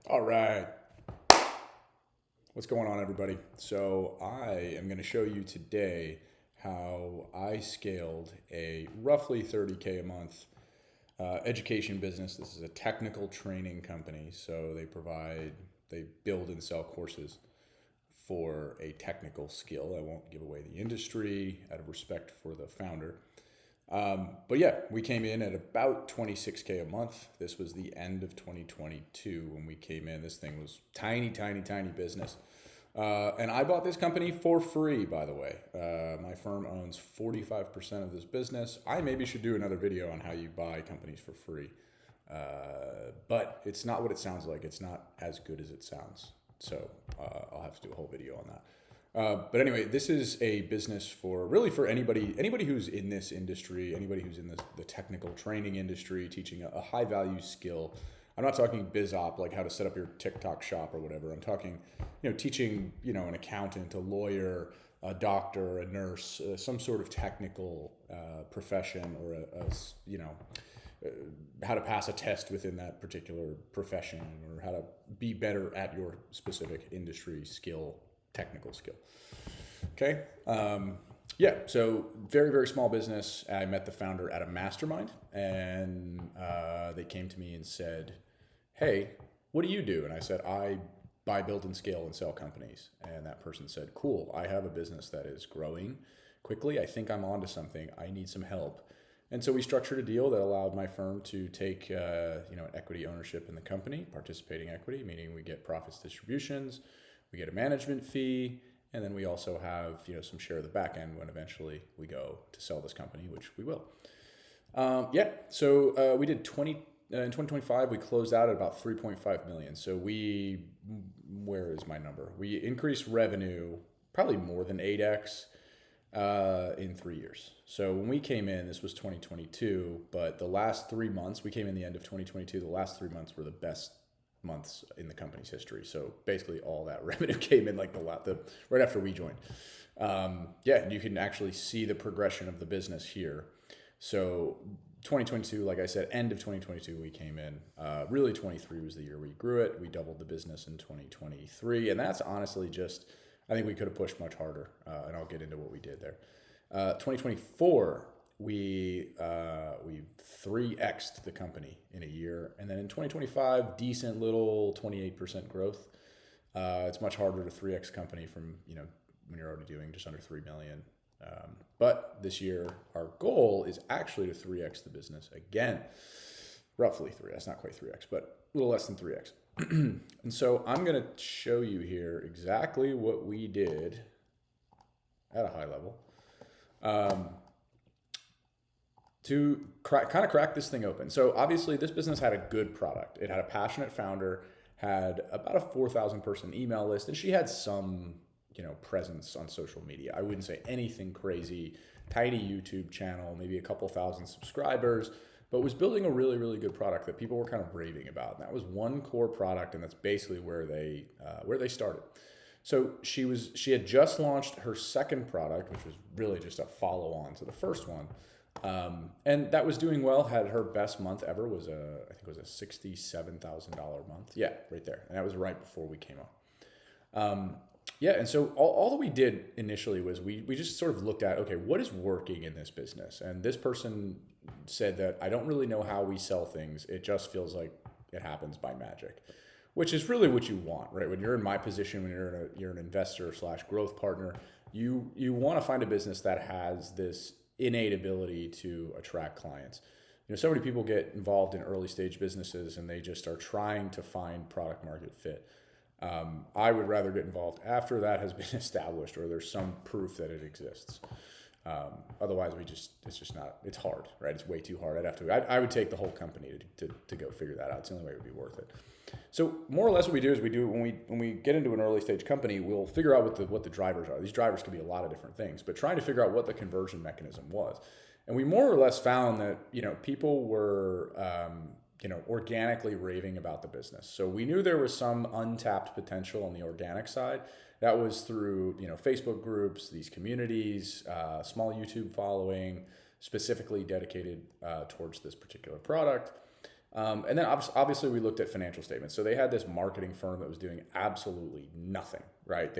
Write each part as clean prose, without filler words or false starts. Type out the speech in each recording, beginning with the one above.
All right. What's going on, everybody? So, I am going to show you today how I scaled a roughly 30K a month education business. This is a technical training company. So, they build and sell courses for a technical skill. I won't give away the industry out of respect for the founder. But yeah, we came in at about 26K a month. This was the end of 2022 when we came in. This thing was tiny, tiny, tiny business. And I bought this company for free, by the way. My firm owns 45% of this business. I maybe should do another video on how you buy companies for free. But it's not what it sounds like. It's not as good as it sounds. So I'll have to do a whole video on that. But anyway, this is a business for anybody who's in this industry, anybody who's in the technical training industry, teaching a high value skill. I'm not talking biz op, like how to set up your TikTok shop or whatever. I'm talking, teaching, an accountant, a lawyer, a doctor, a nurse, some sort of technical profession, or how to pass a test within that particular profession, or how to be better at your specific industry skill, technical skill. Okay. Yeah. So very, very small business. I met the founder at a mastermind, and they came to me and said, "Hey, what do you do?" And I said, "I buy, build, and scale and sell companies." And that person said, "Cool. I have a business that is growing quickly. I think I'm onto something. I need some help." And so we structured a deal that allowed my firm to take, equity ownership in the company, participating equity, meaning we get profits distributions, we get a management fee, and then we also have, some share of the back end when eventually we go to sell this company, which we will. So we did in 2025, we closed out at about 3.5 million. So where is my number? We increased revenue probably more than 8x in 3 years. So when we came in, this was 2022, but the last 3 months, we came in the end of 2022, the last 3 months were the best months in the company's history. So basically all that revenue came in like the right after we joined. You can actually see the progression of the business here. So 2022, like I said, end of 2022, we came in. Really 23 was the year we grew it. We doubled the business in 2023. And that's honestly I think we could have pushed much harder. And I'll get into what we did there. 2024, we 3x'd the company in a year. And then in 2025, decent little 28% growth. It's much harder to 3x company from, when you're already doing just under 3 million. But this year, our goal is actually to 3x the business again, roughly 3x, not quite 3x, but a little less than 3x. And so I'm going to show you here exactly what we did at a high level. To crack this thing open. So obviously this business had a good product. It had a passionate founder, had about a 4,000 person email list, and she had some, presence on social media. I wouldn't say anything crazy, tiny YouTube channel, maybe a couple thousand subscribers, but was building a really, really good product that people were kind of raving about. And that was one core product, and that's basically where they started. So she had just launched her second product, which was really just a follow on to the first one. And that was doing well. Had her best month ever I think it was a $67,000 month. Yeah, right there. And that was right before we came up. And so all that we did initially was we just sort of looked at, okay, what is working in this business? And this person said that I don't really know how we sell things. It just feels like it happens by magic, which is really what you want, right? When you're in my position, when you're an investor / growth partner, you want to find a business that has this innate ability to attract clients. So many people get involved in early stage businesses and they just are trying to find product market fit. I would rather get involved after that has been established or there's some proof that it exists. Otherwise, it's hard, right? It's way too hard. I would take the whole company to go figure that out. It's the only way it would be worth it. So more or less what we do is when we get into an early stage company, we'll figure out what the drivers are. These drivers could be a lot of different things, but trying to figure out what the conversion mechanism was. And we more or less found that, people were, organically raving about the business. So we knew there was some untapped potential on the organic side. That was through, Facebook groups, these communities, small YouTube following, specifically dedicated towards this particular product. And then obviously we looked at financial statements. So they had this marketing firm that was doing absolutely nothing, right?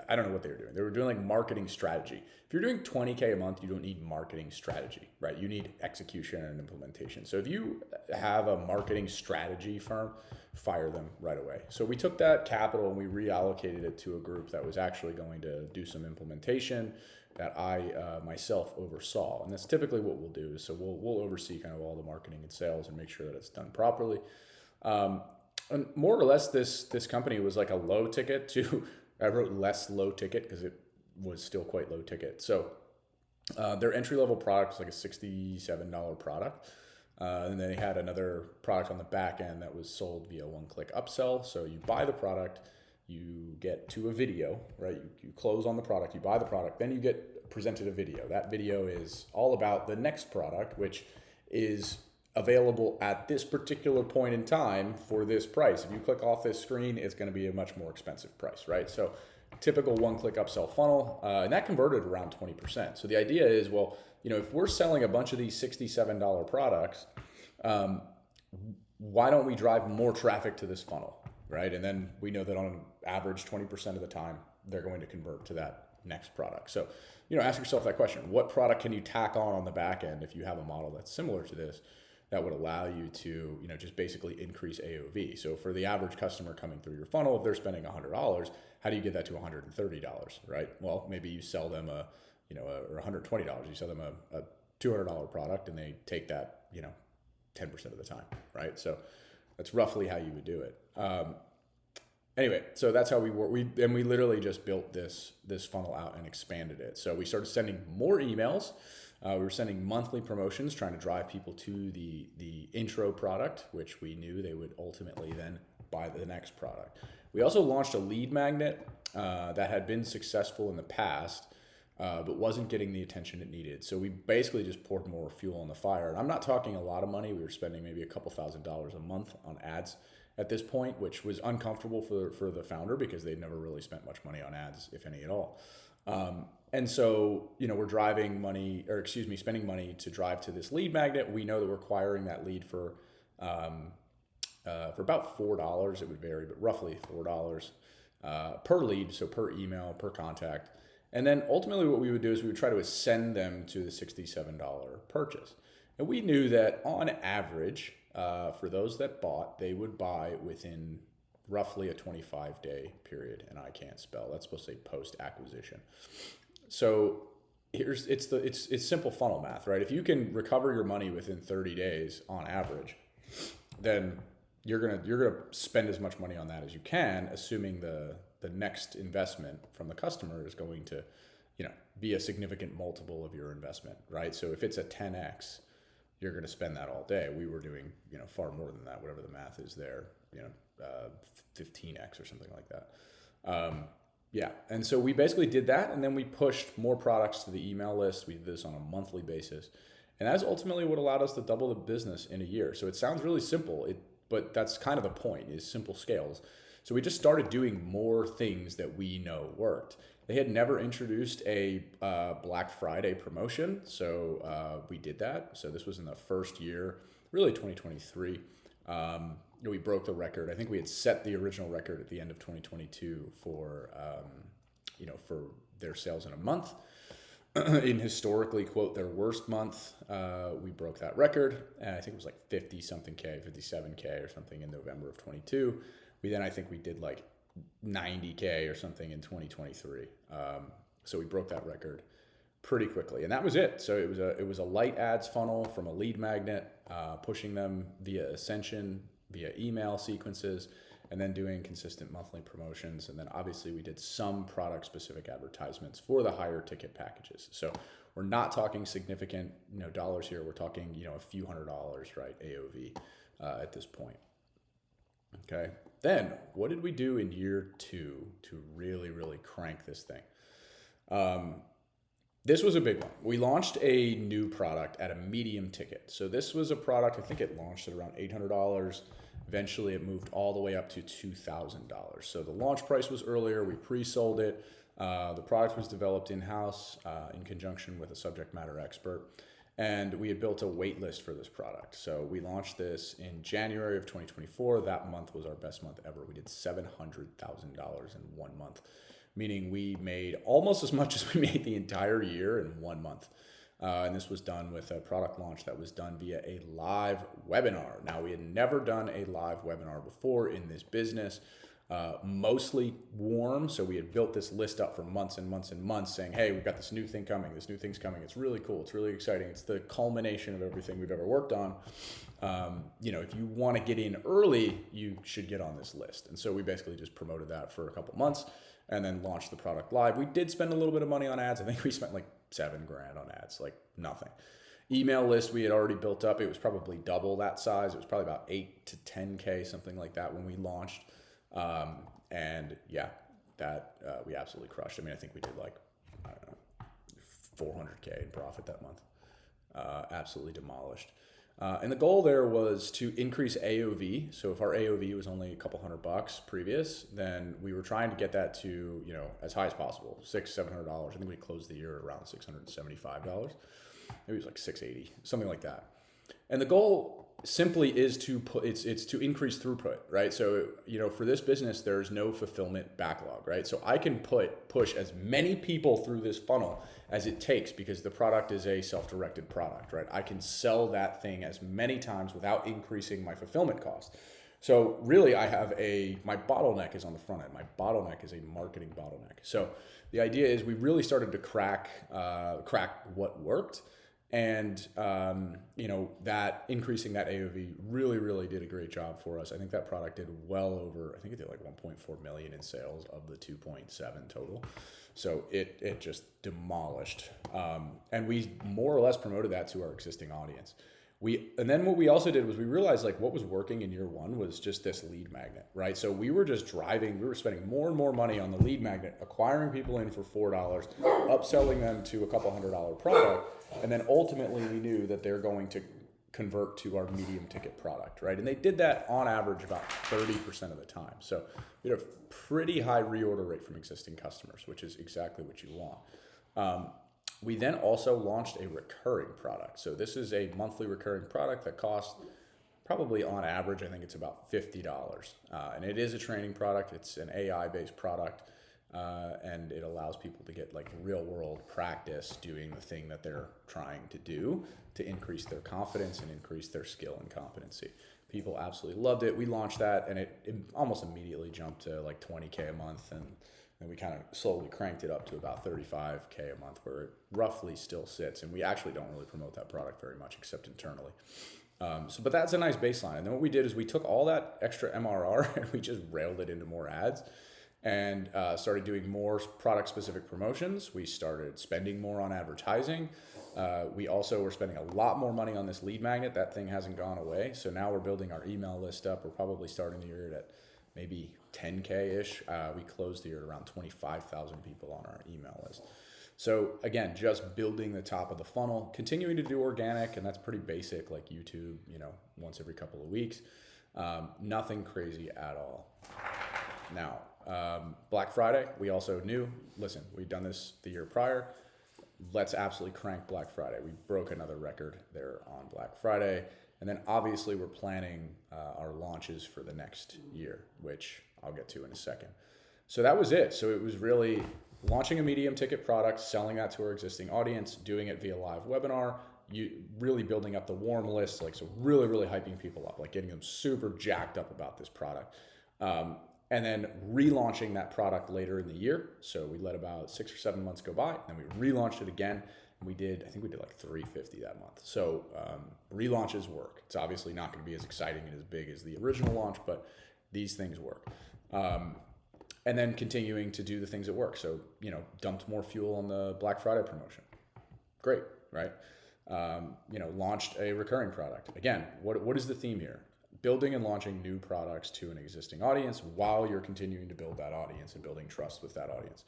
I don't know what they were doing. They were doing like marketing strategy. If you're doing 20K a month, you don't need marketing strategy, right? You need execution and implementation. So if you have a marketing strategy firm, fire them right away. So we took that capital and we reallocated it to a group that was actually going to do some implementation that I myself oversaw. And that's typically what we'll do. So we'll oversee kind of all the marketing and sales and make sure that it's done properly. And more or less, this company was like a low ticket to I wrote less low ticket because it was still quite low ticket. So their entry level product was like a $67 product. And then they had another product on the back end that was sold via one-click upsell. So you buy the product, you get to a video, right? You close on the product, you buy the product, then you get presented a video. That video is all about the next product, which is available at this particular point in time for this price. If you click off this screen, it's going to be a much more expensive price, right? So typical one-click upsell funnel, and that converted around 20%. So the idea is, well, if we're selling a bunch of these $67 products, why don't we drive more traffic to this funnel, right? And then we know that on an average 20% of the time, they're going to convert to that next product. So, ask yourself that question. What product can you tack on the back end if you have a model that's similar to this that would allow you to, just basically increase AOV? So for the average customer coming through your funnel, if they're spending $100, how do you get that to $130, right? Well, maybe you sell them or $120. You sell them a $200 product and they take that, 10% of the time, right? So that's roughly how you would do it. Anyway, so that's how we work. We literally just built this funnel out and expanded it. So we started sending more emails. We were sending monthly promotions, trying to drive people to the intro product, which we knew they would ultimately then buy the next product. We also launched a lead magnet that had been successful in the past, but wasn't getting the attention it needed. So we basically just poured more fuel on the fire. And I'm not talking a lot of money. We were spending maybe a couple $1,000s a month on ads at this point, which was uncomfortable for the founder because they'd never really spent much money on ads, if any at all. And so, we're spending money to drive to this lead magnet. We know that we're acquiring that lead for about $4. It would vary, but roughly $4 per lead, so per email, per contact. And then ultimately what we would do is we would try to send them to the $67 purchase. And we knew that on average, for those that bought, they would buy within roughly a 25-day period. And I can't spell. That's supposed to say post-acquisition. So it's simple funnel math, right? If you can recover your money within 30 days on average, then you're gonna spend as much money on that as you can, assuming the next investment from the customer is going to, be a significant multiple of your investment, right? So if it's a 10x, you're going to spend that all day. We were doing, far more than that, whatever the math is there, 15x or something like that. Yeah. And so we basically did that. And then we pushed more products to the email list. We did this on a monthly basis. And that's ultimately what allowed us to double the business in a year. So it sounds really simple, but that's kind of the point, is simple scales. So we just started doing more things that we know worked. They had never introduced a Black Friday promotion, so we did that. So this was in the first year, really 2023. We broke the record. I think we had set the original record at the end of 2022 for their sales in a month. In historically, quote, their worst month, we broke that record. And I think it was like 50 something K, 57K or something in November of 22. I think we did like 90K or something in 2023. So we broke that record pretty quickly, and that was it. So it was a light ads funnel from a lead magnet, pushing them via Ascension, via email sequences, and then doing consistent monthly promotions. And then obviously we did some product specific advertisements for the higher ticket packages. So we're not talking significant dollars here. We're talking a few $100s, right, AOV at this point. Okay. Then what did we do in year 2 to really, really crank this thing? This was a big one. We launched a new product at a medium ticket. So this was a product, I think it launched at around $800. Eventually it moved all the way up to $2,000. So the launch price was earlier. We pre-sold it. The product was developed in-house in conjunction with a subject matter expert. And we had built a wait list for this product. So we launched this in January of 2024. That month was our best month ever. We did $700,000 in 1 month, meaning we made almost as much as we made the entire year in 1 month. And this was done with a product launch that was done via a live webinar. Now, we had never done a live webinar before in this business. Mostly warm. So we had built this list up for months and months and months saying, hey, we've got this new thing coming. This new thing's coming. It's really cool. It's really exciting. It's the culmination of everything we've ever worked on. If you want to get in early, you should get on this list. And so we basically just promoted that for a couple months and then launched the product live. We did spend a little bit of money on ads. I think we spent like $7,000 on ads, like nothing. Email list we had already built up. It was probably double that size. It was probably about 8 to 10K, something like that when we launched. We absolutely crushed. I mean, I think we did like, I don't know, 400K in profit that month. Absolutely demolished. And the goal there was to increase AOV. So if our AOV was only a couple $100 previous, then we were trying to get that to, as high as possible, $600-700. I think we closed the year around $675. Maybe it was like 680, something like that. And the goal simply is to it's to increase throughput, right? So, for this business, there's no fulfillment backlog, right? So I can push as many people through this funnel as it takes because the product is a self-directed product, right? I can sell that thing as many times without increasing my fulfillment cost. So really my bottleneck is on the front end. My bottleneck is a marketing bottleneck. So the idea is we really started to crack what worked. And, that increasing that AOV really, really did a great job for us. I think that product did well over, I think it did like 1.4 million in sales of the 2.7 total. So it just demolished. And we more or less promoted that to our existing audience. And then what we also did was we realized like what was working in year one was just this lead magnet, right? So we were just we were spending more and more money on the lead magnet, acquiring people in for $4, upselling them to a couple $100 product. And then ultimately we knew that they're going to convert to our medium ticket product, right? And they did that on average about 30% of the time. So we had a pretty high reorder rate from existing customers, which is exactly what you want. We then also launched a recurring product. So this is a monthly recurring product that costs probably on average, I think it's about $50. And it is a training product. It's an AI-based product. And it allows people to get like real world practice doing the thing that they're trying to do to increase their confidence and increase their skill and competency. People absolutely loved it. We launched that and it almost immediately jumped to like 20K a month. And then we kind of slowly cranked it up to about 35K a month where it roughly still sits. And we actually don't really promote that product very much except internally. But that's a nice baseline. And then what we did is we took all that extra MRR and we just railed it into more ads. And started doing more product-specific promotions. We started spending more on advertising. We also were spending a lot more money on this lead magnet. That thing hasn't gone away. So now we're building our email list up. We're probably starting the year at maybe 10K-ish. We closed the year at around 25,000 people on our email list. So again, just building the top of the funnel, continuing to do organic, and that's pretty basic, like YouTube, once every couple of weeks. Nothing crazy at all. Now, Black Friday, we also knew, listen, we'd done this the year prior. Let's absolutely crank Black Friday. We broke another record there on Black Friday. And then obviously we're planning our launches for the next year, which I'll get to in a second. So that was it. So it was really launching a medium ticket product, selling that to our existing audience, doing it via live webinar, really building up the warm list, so really, really hyping people up, like getting them super jacked up about this product. And then relaunching that product later in the year. So we let about 6 or 7 months go by, and then we relaunched it again. And I think we did like 350 that month. So relaunches work. It's obviously not going to be as exciting and as big as the original launch, but these things work. And then continuing to do the things that work. So, dumped more fuel on the Black Friday promotion. Great, right? Launched a recurring product. Again, what is the theme here? Building and launching new products to an existing audience while you're continuing to build that audience and building trust with that audience.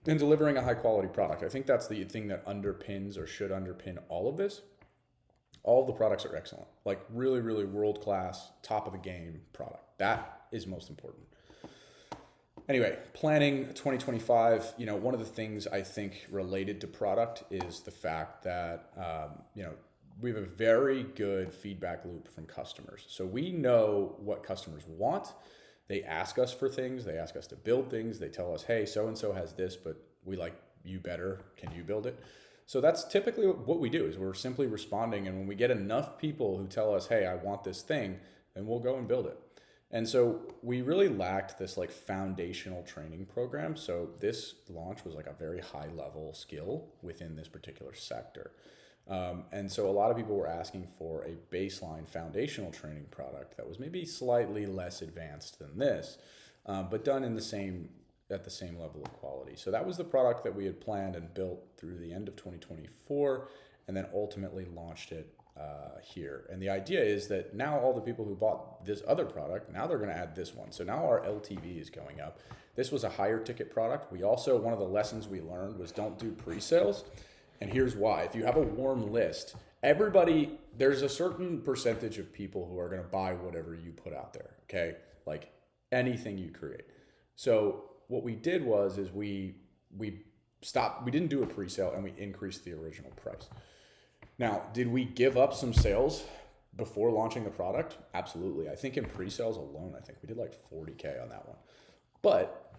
And delivering a high quality product. I think that's the thing that underpins or should underpin all of this. All of the products are excellent. Like really, really world-class, top of the game product. That is most important. Anyway, planning 2025, one of the things I think related to product is the fact that, we have a very good feedback loop from customers. So we know what customers want. They ask us for things. They ask us to build things. They tell us, hey, so-and-so has this, but we like you better. Can you build it? So that's typically what we do is we're simply responding. And when we get enough people who tell us, hey, I want this thing, then we'll go and build it. And so we really lacked this like foundational training program. So this launch was like a very high level skill within this particular sector. And so a lot of people were asking for a baseline foundational training product that was maybe slightly less advanced than this, but done at the same level of quality. So that was the product that we had planned and built through the end of 2024, and then ultimately launched it here. And the idea is that now all the people who bought this other product, now they're going to add this one. So now our LTV is going up. This was a higher ticket product. We also, one of the lessons we learned was don't do pre-sales. And here's why. If you have a warm list, there's a certain percentage of people who are going to buy whatever you put out there, okay? Like anything you create. So what we did is we didn't do a pre-sale and we increased the original price. Now, did we give up some sales before launching the product? Absolutely. I think in pre-sales alone, I think we did like 40K on that one. But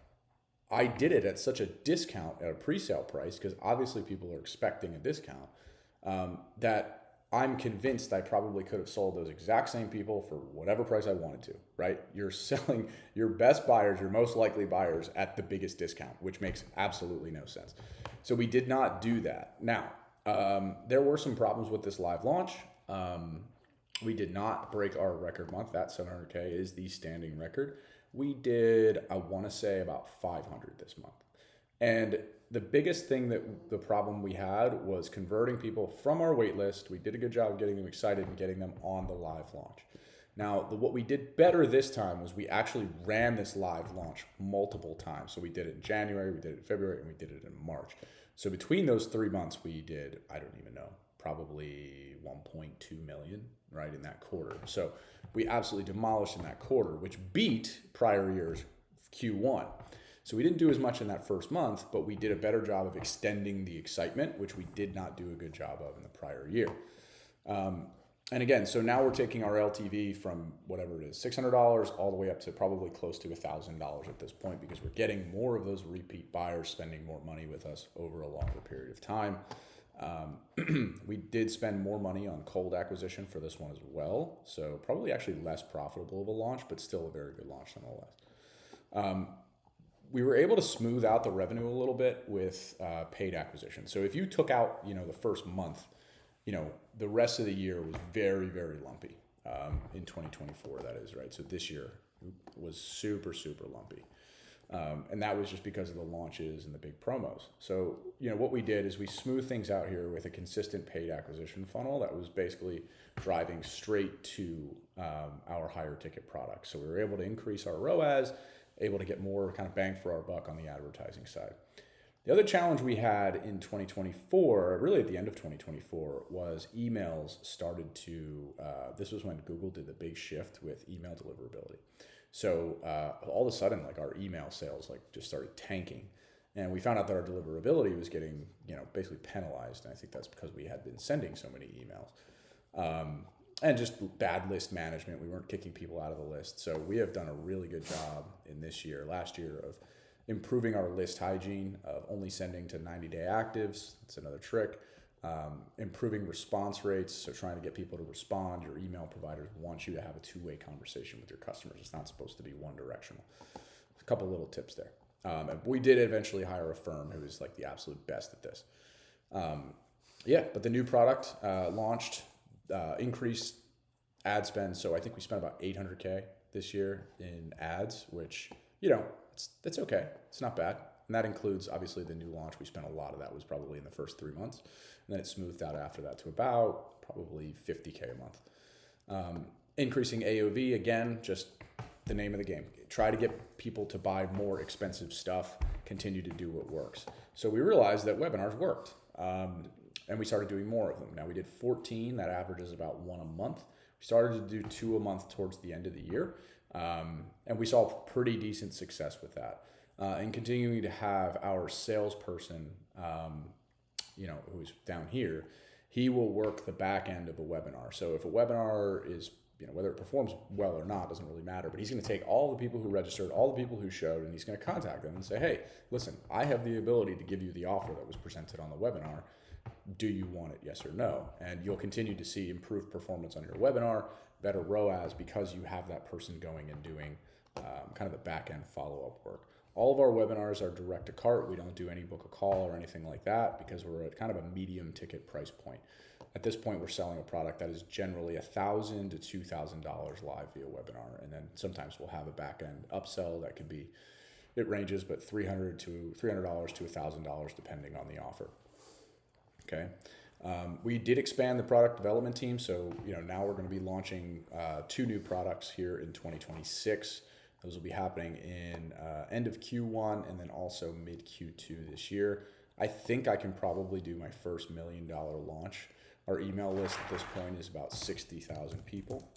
I did it at such a discount at a pre-sale price, because obviously people are expecting a discount, that I'm convinced I probably could have sold those exact same people for whatever price I wanted to, right? You're selling your best buyers, your most likely buyers at the biggest discount, which makes absolutely no sense. So we did not do that. Now, there were some problems with this live launch. We did not break our record month. That 700K is the standing record. We did, I want to say, about 500 this month. And the biggest thing the problem we had was converting people from our wait list. We did a good job of getting them excited and getting them on the live launch. Now, what we did better this time was we actually ran this live launch multiple times. So we did it in January, we did it in February, and we did it in March. So between those 3 months, we did, I don't even know, probably 1.2 million, right, in that quarter. So we absolutely demolished in that quarter, which beat prior year's Q1. So we didn't do as much in that first month, but we did a better job of extending the excitement, which we did not do a good job of in the prior year. And again, so now we're taking our LTV from whatever it is, $600 all the way up to probably close to $1,000 at this point, because we're getting more of those repeat buyers spending more money with us over a longer period of time. We did spend more money on cold acquisition for this one as well. So probably actually less profitable of a launch, but still a very good launch nonetheless. We were able to smooth out the revenue a little bit with paid acquisition. So if you took out, the first month, the rest of the year was very, very lumpy in 2024, that is, right? So this year was super, super lumpy. And that was just because of the launches and the big promos. So, what we did is we smoothed things out here with a consistent paid acquisition funnel that was basically driving straight to our higher ticket products. So we were able to increase our ROAS, able to get more kind of bang for our buck on the advertising side. The other challenge we had in 2024, really at the end of 2024, was emails started to, this was when Google did the big shift with email deliverability. So all of a sudden, like our email sales just started tanking. And we found out that our deliverability was getting, basically penalized. And I think that's because we had been sending so many emails. And just bad list management. We weren't kicking people out of the list. So we have done a really good job in last year, of improving our list hygiene, of only sending to 90-day actives. That's another trick. Improving response rates, so trying to get people to respond. Your email providers want you to have a two-way conversation with your customers. It's not supposed to be one directional. A couple little tips there. And we did eventually hire a firm who is like the absolute best at this. But the new product launched, increased ad spend. So I think we spent about $800K this year in ads, which, it's okay. It's not bad. And that includes, obviously, the new launch. We spent a lot of that was probably in the first 3 months. And then it smoothed out after that to about probably $50K a month. Increasing AOV, again, just the name of the game. Try to get people to buy more expensive stuff, continue to do what works. So we realized that webinars worked. And we started doing more of them. Now we did 14, that averages about 1 a month. We started to do 2 a month towards the end of the year. And we saw pretty decent success with that. and continuing to have our salesperson, who's down here, he will work the back end of a webinar. So if a webinar is, whether it performs well or not, doesn't really matter, but he's going to take all the people who registered, all the people who showed, and he's going to contact them and say, hey, listen, I have the ability to give you the offer that was presented on the webinar. Do you want it? Yes or no? And you'll continue to see improved performance on your webinar, better ROAS, because you have that person going and doing kind of the back end follow-up work. All of our webinars are direct to cart. We don't do any book a call or anything like that because we're at kind of a medium ticket price point. At this point, we're selling a product that is generally $1,000 to $2,000 live via webinar. And then sometimes we'll have a back end upsell that could be, it ranges, but $300 to $1,000 depending on the offer. Okay. We did expand the product development team. So, now we're going to be launching 2 new products here in 2026. Those will be happening in end of Q1 and then also mid Q2 this year. I think I can probably do my first $1 million launch. Our email list at this point is about 60,000 people,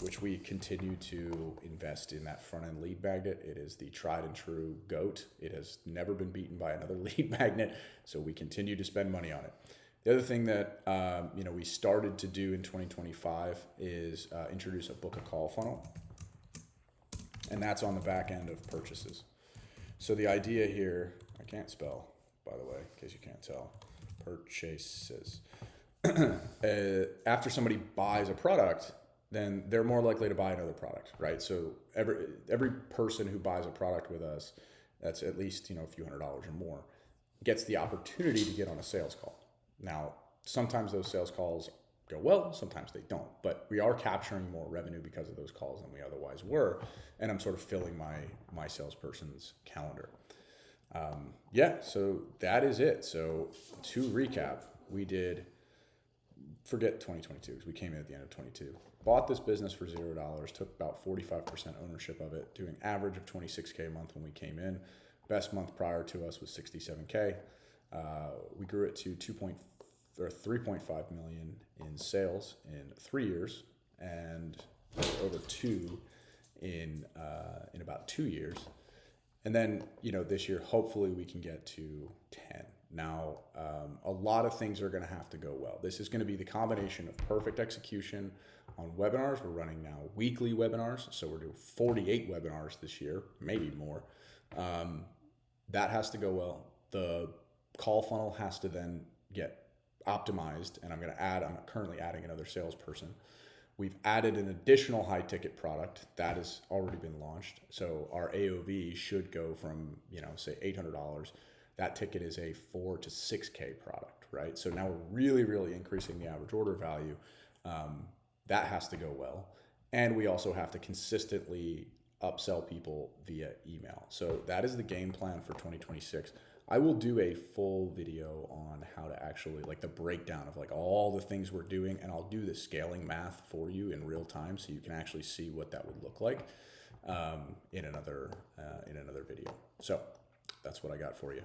which we continue to invest in that front end lead magnet. It is the tried and true GOAT. It has never been beaten by another lead magnet, so we continue to spend money on it. The other thing that we started to do in 2025 is introduce a book a call funnel, and that's on the back end of purchases. So the idea here, I can't spell, by the way, in case you can't tell, purchases. After somebody buys a product, then they're more likely to buy another product, right? So every person who buys a product with us, that's at least a few $100s or more, gets the opportunity to get on a sales call. Now, sometimes those sales calls go well, sometimes they don't, but we are capturing more revenue because of those calls than we otherwise were, and I'm sort of filling my salesperson's calendar. So that is it. So to recap, we did, forget 2022 because we came in at the end of 22. Bought this business for $0, took about 45% ownership of it, doing average of $26K a month when we came in. Best month prior to us was $67K. We grew it to 3.5 million in sales in 3 years, and over 2 in about 2 years. And then, this year, hopefully we can get to 10. Now, a lot of things are going to have to go well. This is going to be the combination of perfect execution on webinars. We're running now weekly webinars, so we're doing 48 webinars this year, maybe more. That has to go well. The call funnel has to then get optimized, and I'm currently adding another salesperson. We've added an additional high ticket product that has already been launched. So our AOV should go from, say $800. That ticket is a 4 to 6K product, right? So now we're really, really increasing the average order value. That has to go well. And we also have to consistently upsell people via email. So that is the game plan for 2026. I will do a full video on how to actually, the breakdown of all the things we're doing, and I'll do the scaling math for you in real time so you can actually see what that would look like in another video. So that's what I got for you.